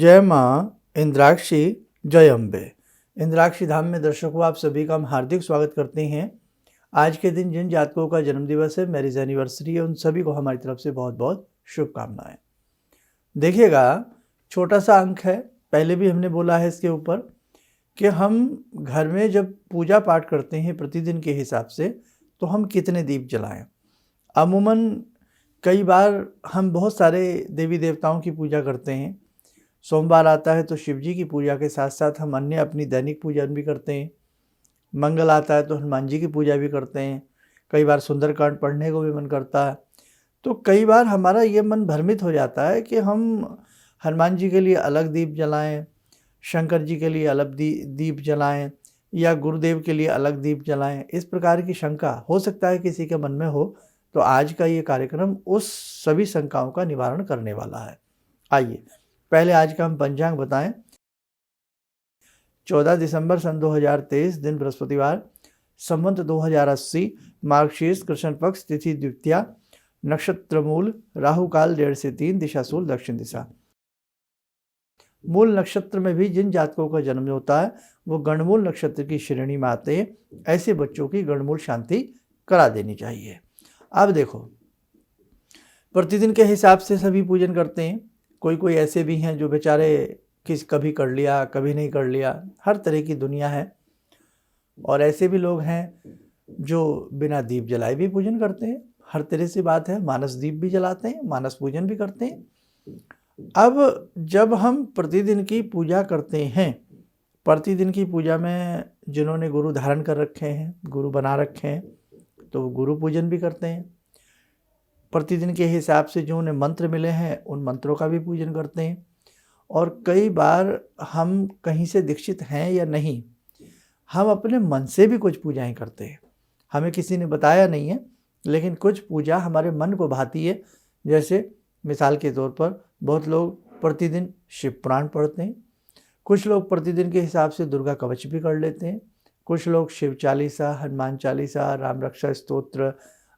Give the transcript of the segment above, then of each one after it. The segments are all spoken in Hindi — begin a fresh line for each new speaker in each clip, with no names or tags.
जय माँ इंद्राक्षी, जय अम्बे। इंद्राक्षी धाम में दर्शकों आप सभी का हम हार्दिक स्वागत करते हैं। आज के दिन जिन जातकों का जन्मदिवस है, मैरिज एनिवर्सरी है, उन सभी को हमारी तरफ से बहुत बहुत शुभकामनाएं। देखिएगा, छोटा सा अंक है, पहले भी हमने बोला है इसके ऊपर कि हम घर में जब पूजा पाठ करते हैं प्रतिदिन के हिसाब से, तो हम कितने दीप जलाएं। अमूमन कई बार हम बहुत सारे देवी देवताओं की पूजा करते हैं। सोमवार आता है तो शिव जी की पूजा के साथ साथ हम अन्य अपनी दैनिक पूजन भी करते हैं। मंगल आता है तो हनुमान जी की पूजा भी करते हैं। कई बार सुंदरकांड पढ़ने को भी मन करता है। तो कई बार हमारा ये मन भ्रमित हो जाता है कि हम हनुमान जी के लिए अलग दीप जलाएं, शंकर जी के लिए अलग दीप जलाएं, या गुरुदेव के लिए अलग दीप जलाएं। इस प्रकार की शंका हो सकता है किसी के मन में हो, तो आज का ये कार्यक्रम उस सभी शंकाओं का निवारण करने वाला है। आइए पहले आज का हम पंचांग बताएं। 14 दिसंबर सन 2023, दिन बृहस्पतिवार, संवत 2080, मार्गशीर्ष कृष्ण पक्ष, तिथि द्वितीया, नक्षत्र मूल, राहु काल 1:30 से 3, दिशा सूल दक्षिण दिशा। मूल नक्षत्र में भी जिन जातकों का जन्म होता है वो गणमूल नक्षत्र की श्रेणी में आते हैं। ऐसे बच्चों की गणमूल शांति करा देनी चाहिए। अब देखो, प्रतिदिन के हिसाब से सभी पूजन करते हैं। कोई ऐसे भी हैं जो बेचारे कभी कर लिया, कभी नहीं कर लिया। हर तरह की दुनिया है। और ऐसे भी लोग हैं जो बिना दीप जलाए भी पूजन करते हैं। हर तरह से बात है। मानस दीप भी जलाते हैं, मानस पूजन भी करते हैं। अब जब हम प्रतिदिन की पूजा करते हैं, प्रतिदिन की पूजा में जिन्होंने गुरु धारण कर रखे हैं, गुरु बना रखे हैं, तो वो गुरु पूजन भी करते हैं। प्रतिदिन के हिसाब से जो उन्हें मंत्र मिले हैं, उन मंत्रों का भी पूजन करते हैं। और कई बार हम कहीं से दीक्षित हैं या नहीं, हम अपने मन से भी कुछ पूजाएं करते हैं। हमें किसी ने बताया नहीं है, लेकिन कुछ पूजा हमारे मन को भाती है। जैसे मिसाल के तौर पर बहुत लोग प्रतिदिन शिव पुराण पढ़ते हैं। कुछ लोग प्रतिदिन के हिसाब से दुर्गा कवच भी कर लेते हैं। कुछ लोग शिव चालीसा, हनुमान चालीसा, राम रक्षा स्तोत्र,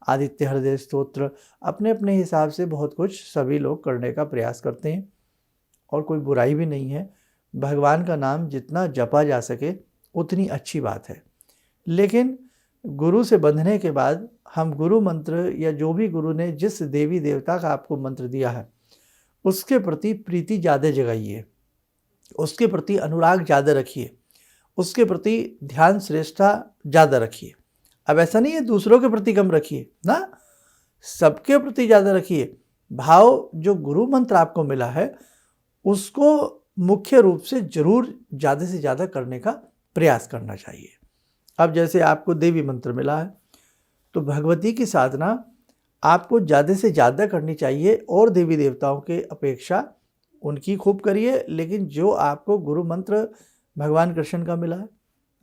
आदित्य हृदय स्तोत्र, अपने अपने हिसाब से बहुत कुछ सभी लोग करने का प्रयास करते हैं। और कोई बुराई भी नहीं है। भगवान का नाम जितना जपा जा सके उतनी अच्छी बात है। लेकिन गुरु से बंधने के बाद हम गुरु मंत्र, या जो भी गुरु ने जिस देवी देवता का आपको मंत्र दिया है, उसके प्रति प्रीति ज़्यादा जगाइए, उसके प्रति अनुराग ज़्यादा रखिए, उसके प्रति ध्यान श्रेष्ठता ज़्यादा रखिए। अब ऐसा नहीं है दूसरों के प्रति कम रखिए ना, सबके प्रति ज़्यादा रखिए। भाव जो गुरु मंत्र आपको मिला है उसको मुख्य रूप से जरूर ज़्यादा से ज़्यादा करने का प्रयास करना चाहिए। अब जैसे आपको देवी मंत्र मिला है, तो भगवती की साधना आपको ज़्यादा से ज़्यादा करनी चाहिए। और देवी देवताओं के अपेक्षा उनकी खूब करिए। लेकिन जो आपको गुरु मंत्र भगवान कृष्ण का मिला है,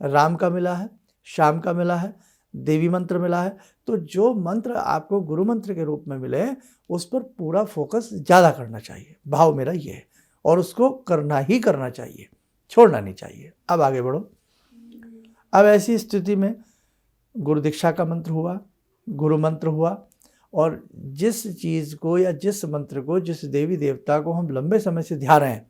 राम का मिला है, श्याम का मिला है, देवी मंत्र मिला है, तो जो मंत्र आपको गुरु मंत्र के रूप में मिले उस पर पूरा फोकस ज़्यादा करना चाहिए। भाव मेरा ये है, और उसको करना ही करना चाहिए, छोड़ना नहीं चाहिए। अब आगे बढ़ो। अब ऐसी स्थिति में गुरु दीक्षा का मंत्र हुआ, गुरु मंत्र हुआ, और जिस चीज़ को या जिस मंत्र को, जिस देवी देवता को हम लंबे समय से ध्यान रहे हैं,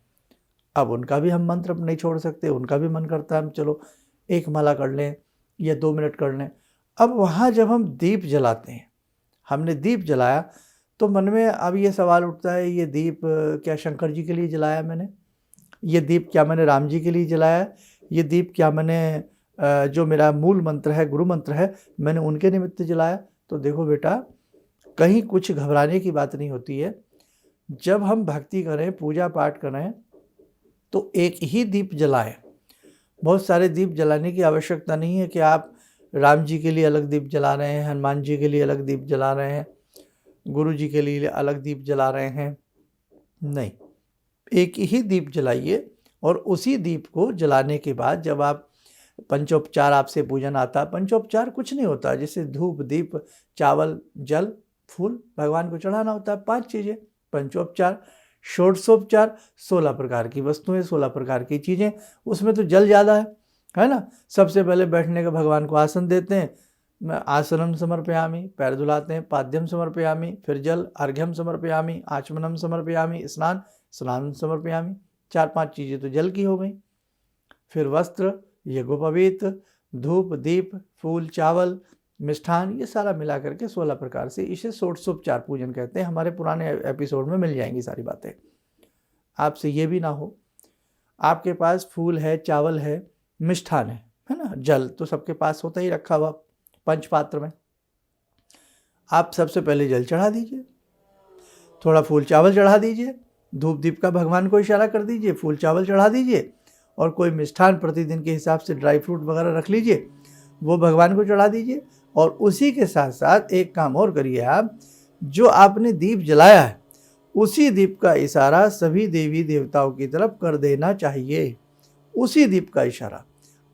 अब उनका भी हम मंत्र नहीं छोड़ सकते। उनका भी मन करता है हम चलो 1 माला कर लें या 2 मिनट कर लें। अब वहाँ जब हम दीप जलाते हैं, हमने दीप जलाया, तो मन में अब ये सवाल उठता है, ये दीप क्या शंकर जी के लिए जलाया मैंने? ये दीप क्या मैंने राम जी के लिए जलाया? ये दीप क्या मैंने जो मेरा मूल मंत्र है, गुरु मंत्र है, मैंने उनके निमित्त जलाया? तो देखो बेटा, कहीं कुछ घबराने की बात नहीं होती है। जब हम भक्ति करें, पूजा पाठ करें, तो एक ही दीप जलाएं। बहुत सारे दीप जलाने की आवश्यकता नहीं है कि आप राम जी के लिए अलग दीप जला रहे हैं, हनुमान जी के लिए अलग दीप जला रहे हैं, गुरु जी के लिए अलग दीप जला रहे हैं। नहीं, एक ही दीप जलाइए। और उसी दीप को जलाने के बाद जब आप पंचोपचार, आपसे पूजन आता, पंचोपचार कुछ नहीं होता, जैसे धूप, दीप, चावल, जल, फूल भगवान को चढ़ाना होता है। 5 चीज़ें पंचोपचार। षोडशोपचार 16 प्रकार की वस्तुएं, 16 प्रकार की चीज़ें, उसमें तो जल ज़्यादा है ना। सबसे पहले बैठने का भगवान को आसन देते हैं, मैं आसनम समर्पयामि, पैर धुलाते हैं, पाद्यम समर्पयामि, फिर जल, अर्घ्यम समर्पयामि, आचमनम समर्पयामि, स्नान, स्नान समर्पयामि। 4-5 चीज़ें तो जल की हो गई। फिर वस्त्र, यज्ञोपवीत, धूप, दीप, फूल, चावल, मिष्ठान, ये सारा मिला करके 16 प्रकार से इसे षोडशोपचार पूजन कहते हैं। हमारे पुराने एपिसोड में मिल जाएंगी सारी बातें। आपसे ये भी ना हो, आपके पास फूल है, चावल है, मिष्ठान है ना, जल तो सबके पास होता ही रखा हुआ पंचपात्र में। आप सबसे पहले जल चढ़ा दीजिए, थोड़ा फूल चावल चढ़ा दीजिए, धूप दीप का भगवान को इशारा कर दीजिए, फूल चावल चढ़ा दीजिए, और कोई मिष्ठान प्रतिदिन के हिसाब से ड्राई फ्रूट वगैरह रख लीजिए, वो भगवान को चढ़ा दीजिए। और उसी के साथ साथ एक काम और करिए आप, जो आपने दीप जलाया है उसी दीप का इशारा सभी देवी देवताओं की तरफ कर देना चाहिए। उसी दीप का इशारा,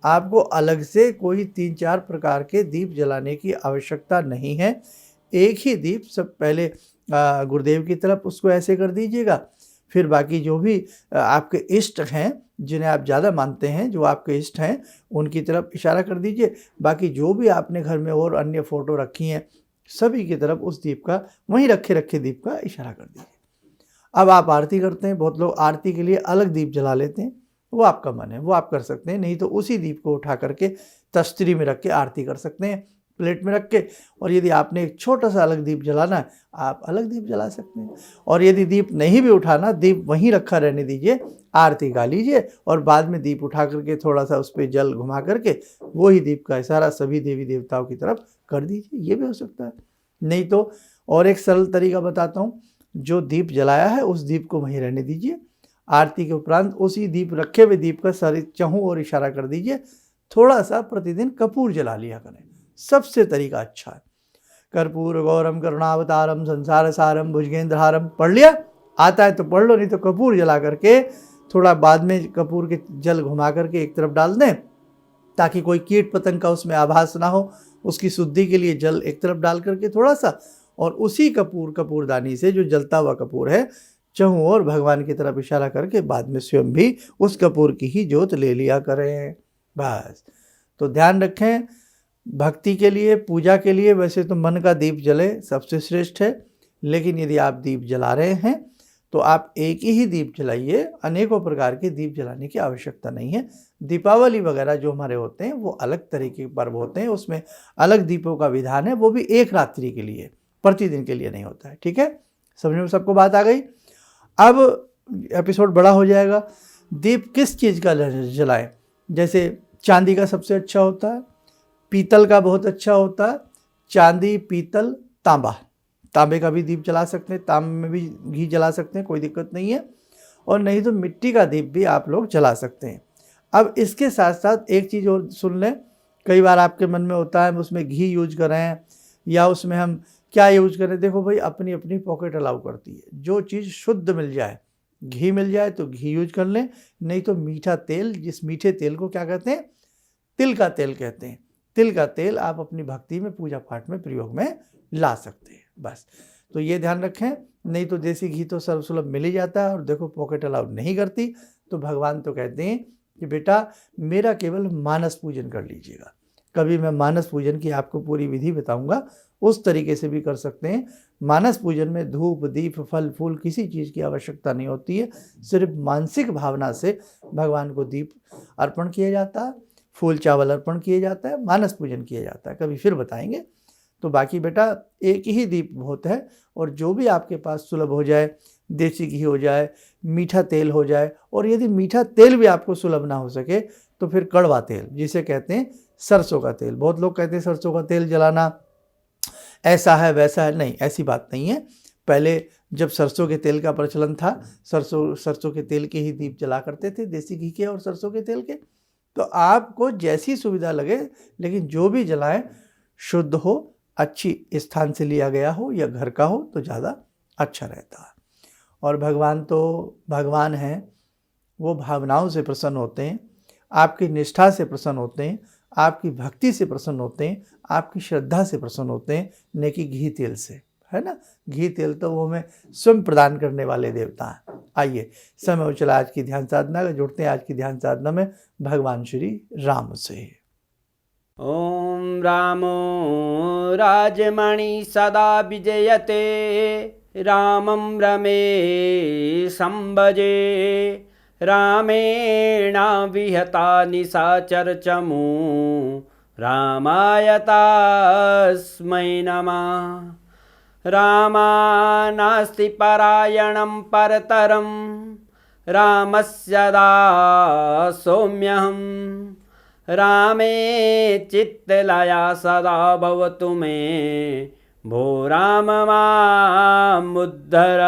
आपको अलग से कोई 3-4 प्रकार के दीप जलाने की आवश्यकता नहीं है। एक ही दीप सब पहले गुरुदेव की तरफ उसको ऐसे कर दीजिएगा, फिर बाकी जो भी आपके इष्ट हैं, जिन्हें आप ज़्यादा मानते हैं, जो आपके इष्ट हैं, उनकी तरफ इशारा कर दीजिए। बाकी जो भी आपने घर में और अन्य फ़ोटो रखी हैं, सभी की तरफ उस दीप का, वहीं रखे दीप का इशारा कर दीजिए। अब आप आरती करते हैं, बहुत लोग आरती के लिए अलग दीप जला लेते हैं, वो आपका मन है, वो आप कर सकते हैं। नहीं तो उसी दीप को उठा करके तश्तरी में रख के आरती कर सकते हैं, प्लेट में रख के। और यदि आपने एक छोटा सा अलग दीप जलाना है, आप अलग दीप जला सकते हैं। और यदि दीप नहीं भी उठाना, दीप वहीं रखा रहने दीजिए, आरती गा लीजिए, और बाद में दीप उठा करके थोड़ा सा उस पर जल घुमा करके वही दीप का इशारा सभी देवी देवताओं की तरफ कर दीजिए, ये भी हो सकता है। नहीं तो और एक सरल तरीका बताता हूँ, जो दीप जलाया है उस दीप को वहीं रहने दीजिए, आरती के उपरांत उसी दीप रखे हुए दीप का सारी चहु और इशारा कर दीजिए। थोड़ा सा प्रतिदिन कपूर जला लिया करें, सबसे तरीका अच्छा है। कर्पूर गौरम करुणावतारम संसार सारम भुजगेंद्रहारम पढ़ लिया, आता है तो पढ़ लो, नहीं तो कपूर जला करके थोड़ा बाद में कपूर के जल घुमा करके एक तरफ डाल दें, ताकि कोई कीट पतंग का उसमें आभास ना हो। उसकी शुद्धि के लिए जल एक तरफ डाल करके थोड़ा सा, और उसी कपूरदानी से जो जलता हुआ कपूर है, चहु और भगवान की तरफ इशारा करके बाद में स्वयं भी उस कपूर की ही जोत ले लिया करें, बस। तो ध्यान रखें, भक्ति के लिए, पूजा के लिए वैसे तो मन का दीप जले सबसे श्रेष्ठ है, लेकिन यदि आप दीप जला रहे हैं तो आप एक ही दीप जलाइए, अनेकों प्रकार के दीप जलाने की आवश्यकता नहीं है। दीपावली वगैरह जो हमारे होते हैं वो अलग तरीके के पर्व होते हैं, उसमें अलग दीपों का विधान है, वो भी एक रात्रि के लिए, प्रतिदिन के लिए नहीं होता है। ठीक है, समझ में सबको बात आ गई। अब एपिसोड बड़ा हो जाएगा। दीप किस चीज़ का जलाएं? जैसे चांदी का सबसे अच्छा होता है, पीतल का बहुत अच्छा होता है, चांदी, पीतल, तांबा, तांबे का भी दीप जला सकते हैं, तांबे में भी घी जला सकते हैं, कोई दिक्कत नहीं है। और नहीं तो मिट्टी का दीप भी आप लोग जला सकते हैं। अब इसके साथ साथ एक चीज़ और सुन लें, कई बार आपके मन में होता है उसमें घी यूज करें या उसमें हम क्या यूज करें। देखो भाई, अपनी अपनी पॉकेट अलाउ करती है। जो चीज़ शुद्ध मिल जाए, घी मिल जाए तो घी यूज कर लें, नहीं तो मीठा तेल, जिस मीठे तेल को क्या कहते हैं, तिल का तेल कहते हैं, तिल का तेल आप अपनी भक्ति में, पूजा पाठ में प्रयोग में ला सकते हैं, बस। तो ये ध्यान रखें। नहीं तो देसी घी तो सर्वसुलभ मिल ही जाता है, और देखो पॉकेट अलाउ नहीं करती, तो भगवान तो कहते हैं कि बेटा मेरा केवल मानस पूजन कर लीजिएगा। कभी मैं मानस पूजन की आपको पूरी विधि बताऊंगा, उस तरीके से भी कर सकते हैं। मानस पूजन में धूप, दीप, फल फूल किसी चीज़ की आवश्यकता नहीं होती है, सिर्फ मानसिक भावना से भगवान को दीप अर्पण किया जाता है, फूल चावल अर्पण किया जाता है, मानस पूजन किया जाता है। कभी फिर बताएंगे। तो बाकी बेटा एक ही दीप बहुत है, और जो भी आपके पास सुलभ हो जाए, देसी घी हो जाए, मीठा तेल हो जाए, और यदि मीठा तेल भी आपको सुलभ ना हो सके तो फिर कड़वा तेल, जिसे कहते हैं सरसों का तेल। बहुत लोग कहते हैं सरसों का तेल जलाना ऐसा है वैसा है, नहीं, ऐसी बात नहीं है। पहले जब सरसों के तेल का प्रचलन था, सरसों के तेल के ही दीप जला करते थे, देसी घी के और सरसों के तेल के। तो आपको जैसी सुविधा लगे, लेकिन जो भी जलाएं शुद्ध हो, अच्छी स्थान से लिया गया हो या घर का हो तो ज़्यादा अच्छा रहता है। और भगवान तो भगवान हैं, वो भावनाओं से प्रसन्न होते हैं, आपकी निष्ठा से प्रसन्न होते हैं, आपकी भक्ति से प्रसन्न होते हैं, आपकी श्रद्धा से प्रसन्न होते हैं, न कि घी तेल से, है ना। घी तेल तो वो हमें स्वयं प्रदान करने वाले देवता हैं। आइए समय हो चला आज की ध्यान साधना का, जुड़ते हैं आज की ध्यान साधना में भगवान श्री राम से।
ॐ रामो राजमणि सदा विजयते, रामं रमे संभजे, रामेण विहता निशाचरचमू रामाय तस्मै नमः। रामा नास्ति परायणं परतरं रामस्य दासोऽम्यहम्। रामे चित्तलया सदा भवतु मे भो राम मामुद्धर।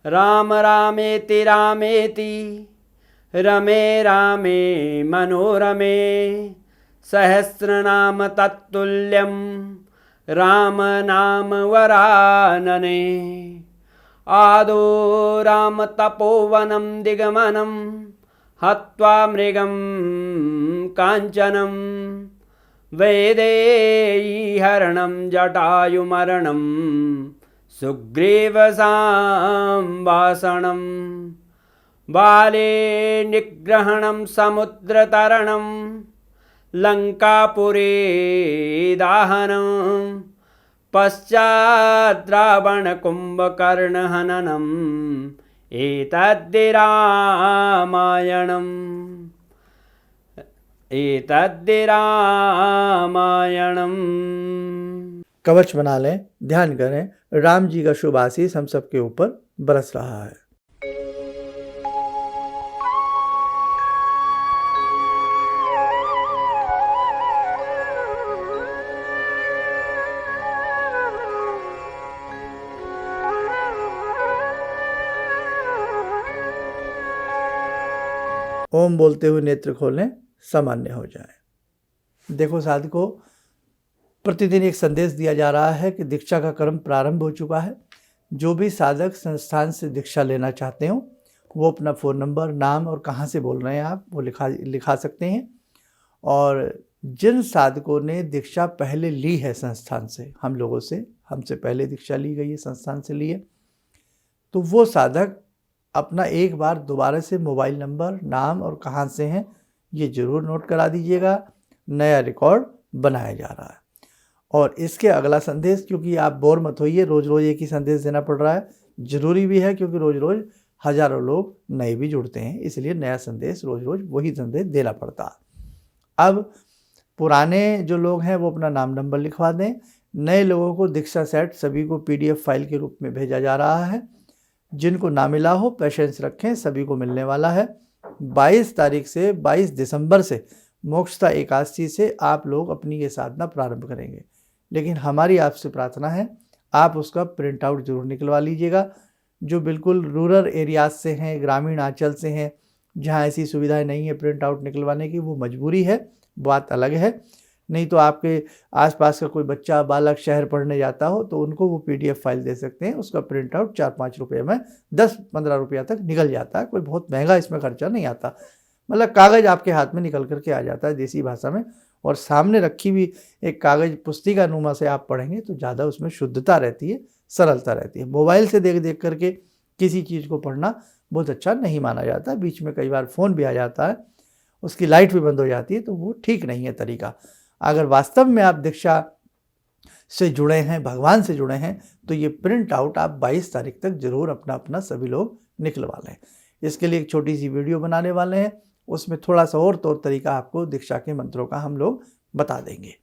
राम रामेति रामेति रमे रामे मनोरमे सहस्रनाम तत्तुल्यं राम नाम वरानने। आदो राम तपोवनं दिगमनं हत्वा मृगं काञ्चनं वैदेहीहरणं जटायुमरणं सुग्रीवसंभाषणं बाले निग्रहणं समुद्रतरणं लङ्कापुरे दाहनं पश्चात् रावणकुम्भकर्णहननम् एतद्धि रामायणम्।
कवच बना लें, ध्यान करें, राम जी का शुभ आशीष हम सबके ऊपर बरस रहा है। ओम बोलते हुए नेत्र खोलें, सामान्य हो जाए। देखो साधकों, प्रतिदिन एक संदेश दिया जा रहा है कि दीक्षा का क्रम प्रारंभ हो चुका है। जो भी साधक संस्थान से दीक्षा लेना चाहते हो वो अपना फ़ोन नंबर, नाम और कहाँ से बोल रहे हैं आप वो लिखा सकते हैं। और जिन साधकों ने दीक्षा पहले ली है संस्थान से, हम लोगों से, हमसे पहले दीक्षा ली गई है, संस्थान से ली है, तो वो साधक अपना एक बार दोबारा से मोबाइल नंबर, नाम और कहाँ से हैं ये ज़रूर नोट करा दीजिएगा। नया रिकॉर्ड बनाया जा रहा है। और इसके अगला संदेश, क्योंकि आप बोर मत होइए, रोज़ रोज़ एक ही संदेश देना पड़ रहा है, ज़रूरी भी है क्योंकि रोज़ रोज़ हज़ारों लोग नए भी जुड़ते हैं, इसलिए नया संदेश रोज़ रोज़ वही संदेश देना पड़ता है। अब पुराने जो लोग हैं वो अपना नाम नंबर लिखवा दें। नए लोगों को दीक्षा सेट सभी को PDF फाइल के रूप में भेजा जा रहा है। जिनको ना मिला हो पेशेंस रखें, सभी को मिलने वाला है। 22 तारीख से 22 दिसंबर से मोक्षदा एकादशी से आप लोग अपनी ये साधना प्रारंभ करेंगे। लेकिन हमारी आपसे प्रार्थना है आप उसका प्रिंट आउट जरूर निकलवा लीजिएगा। जो बिल्कुल रूरल एरियाज से हैं, ग्रामीण आंचल से हैं, जहाँ ऐसी सुविधाएं नहीं है प्रिंट आउट निकलवाने की, वो मजबूरी है, बात अलग है। नहीं तो आपके आसपास का कोई बच्चा बालक शहर पढ़ने जाता हो तो उनको वो PDF फाइल दे सकते हैं। उसका प्रिंट आउट 4-5 रुपये में 10-15 रुपया तक निकल जाता है। कोई बहुत महंगा इसमें खर्चा नहीं आता, मतलब कागज़ आपके हाथ में निकल करके आ जाता है देसी भाषा में। और सामने रखी हुई एक कागज़ पुस्तिका नुमा से आप पढ़ेंगे तो ज़्यादा उसमें शुद्धता रहती है, सरलता रहती है। मोबाइल से देख देख करके किसी चीज़ को पढ़ना बहुत अच्छा नहीं माना जाता। बीच में कई बार फ़ोन भी आ जाता है, उसकी लाइट भी बंद हो जाती है, तो वो ठीक नहीं है तरीका। अगर वास्तव में आप दीक्षा से जुड़े हैं, भगवान से जुड़े हैं, तो ये प्रिंट आउट आप 22 तारीख तक ज़रूर अपना अपना सभी लोग निकलवा लें। इसके लिए एक छोटी सी वीडियो बनाने वाले हैं, उसमें थोड़ा सा और तौर तरीका आपको दीक्षा के मंत्रों का हम लोग बता देंगे।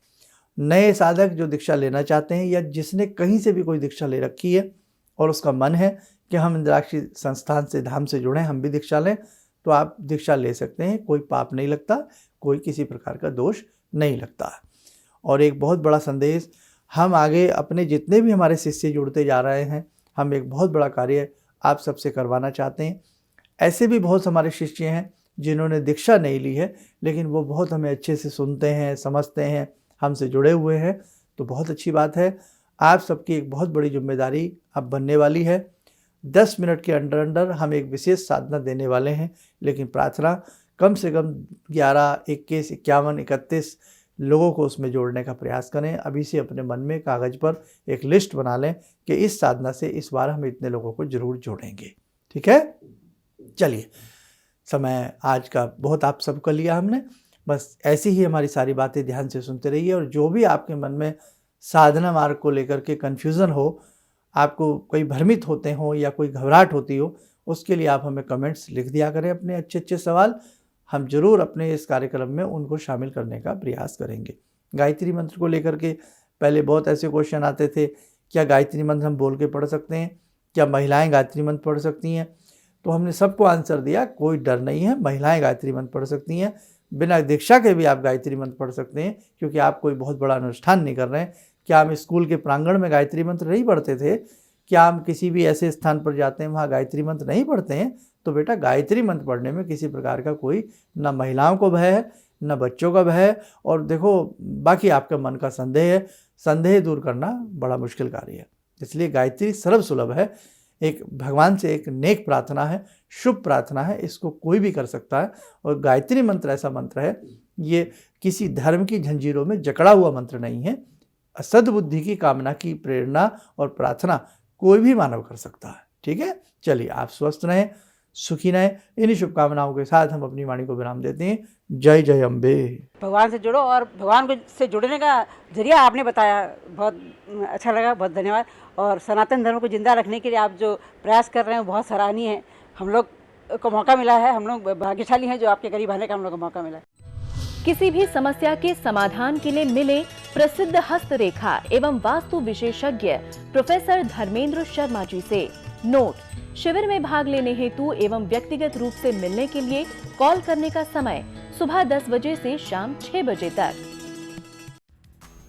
नए साधक जो दीक्षा लेना चाहते हैं या जिसने कहीं से भी कोई दीक्षा ले रखी है और उसका मन है कि हम इंद्राक्षी संस्थान से, धाम से जुड़ें, हम भी दीक्षा लें, तो आप दीक्षा ले सकते हैं। कोई पाप नहीं लगता, कोई किसी प्रकार का दोष नहीं लगता। और एक बहुत बड़ा संदेश, हम आगे अपने जितने भी हमारे शिष्य जुड़ते जा रहे हैं, हम एक बहुत बड़ा कार्य आप सबसे करवाना चाहते हैं। ऐसे भी बहुत हमारे शिष्य हैं जिन्होंने दीक्षा नहीं ली है, लेकिन वो बहुत हमें अच्छे से सुनते हैं, समझते हैं, हमसे जुड़े हुए हैं, तो बहुत अच्छी बात है। आप सबकी एक बहुत बड़ी जिम्मेदारी अब बनने वाली है। 10 मिनट के अंदर हम एक विशेष साधना देने वाले हैं, लेकिन प्रार्थना कम से कम 11, 21, 51, 31 लोगों को उसमें जोड़ने का प्रयास करें। अभी से अपने मन में कागज़ पर एक लिस्ट बना लें कि इस साधना से इस बार हम इतने लोगों को ज़रूर जोड़ेंगे। ठीक है, चलिए, समय आज का बहुत आप सबका लिया हमने। बस ऐसी ही हमारी सारी बातें ध्यान से सुनते रहिए। और जो भी आपके मन में साधना मार्ग को लेकर के कन्फ्यूज़न हो, आपको कोई भ्रमित होते हो या कोई घबराहट होती हो, उसके लिए आप हमें कमेंट्स लिख दिया करें अपने अच्छे अच्छे सवाल, हम जरूर अपने इस कार्यक्रम में उनको शामिल करने का प्रयास करेंगे। गायत्री मंत्र को लेकर के पहले बहुत ऐसे क्वेश्चन आते थे, क्या गायत्री मंत्र हम बोल के पढ़ सकते हैं, क्या महिलाएं गायत्री मंत्र पढ़ सकती हैं? तो हमने सबको आंसर दिया, कोई डर नहीं है, महिलाएं गायत्री मंत्र पढ़ सकती हैं, बिना दीक्षा के भी आप गायत्री मंत्र पढ़ सकते हैं, क्योंकि आप कोई बहुत बड़ा अनुष्ठान नहीं कर रहे हैं। क्या हम स्कूल के प्रांगण में गायत्री मंत्र नहीं पढ़ते थे? क्या हम किसी भी ऐसे स्थान पर जाते हैं वहाँ गायत्री मंत्र नहीं पढ़ते हैं? तो बेटा गायत्री मंत्र पढ़ने में किसी प्रकार का कोई ना महिलाओं को भय है, ना बच्चों का भय है। और देखो बाकी आपका मन का संदेह है, संदेह दूर करना बड़ा मुश्किल कार्य है। इसलिए गायत्री सर्व सुलभ है, एक भगवान से एक नेक प्रार्थना है, शुभ प्रार्थना है, इसको कोई भी कर सकता है। और गायत्री मंत्र ऐसा मंत्र है, ये किसी धर्म की जंजीरों में जकड़ा हुआ मंत्र नहीं है। सद्बुद्धि की कामना की प्रेरणा और प्रार्थना कोई भी मानव कर सकता है। ठीक है, चलिए आप स्वस्थ रहें, सुखी रहें। इन्हीं शुभकामनाओं के साथ हम अपनी वाणी को विराम देते हैं। जय जय अम्बे।
भगवान से जुड़ो, और भगवान को से जुड़ने का जरिया आपने बताया, बहुत अच्छा लगा, बहुत धन्यवाद। और सनातन धर्म को जिंदा रखने के लिए आप जो प्रयास कर रहे हैं बहुत सराहनीय है। हम लोग को मौका मिला है, हम लोग भाग्यशाली हैं जो आपके करीब आने का हम लोग को मौका मिला है।
किसी भी समस्या के समाधान के लिए मिले प्रसिद्ध हस्तरेखा एवं वास्तु विशेषज्ञ प्रोफेसर धर्मेंद्र शर्मा जी से। नोट: शिविर में भाग लेने हेतु एवं व्यक्तिगत रूप से मिलने के लिए कॉल करने का समय सुबह 10 बजे से शाम 6 बजे तक।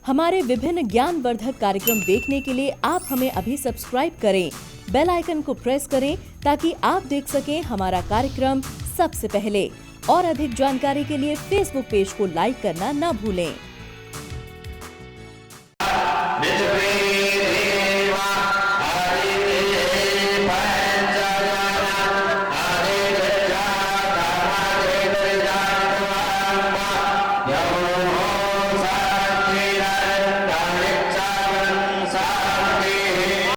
हमारे विभिन्न ज्ञानवर्धक कार्यक्रम देखने के लिए आप हमें अभी सब्सक्राइब करें, बेल आइकन को प्रेस करें ताकि आप देख सकें हमारा कार्यक्रम सबसे पहले। और अधिक जानकारी के लिए फेसबुक पेज को लाइक करना न भूलें।
Yo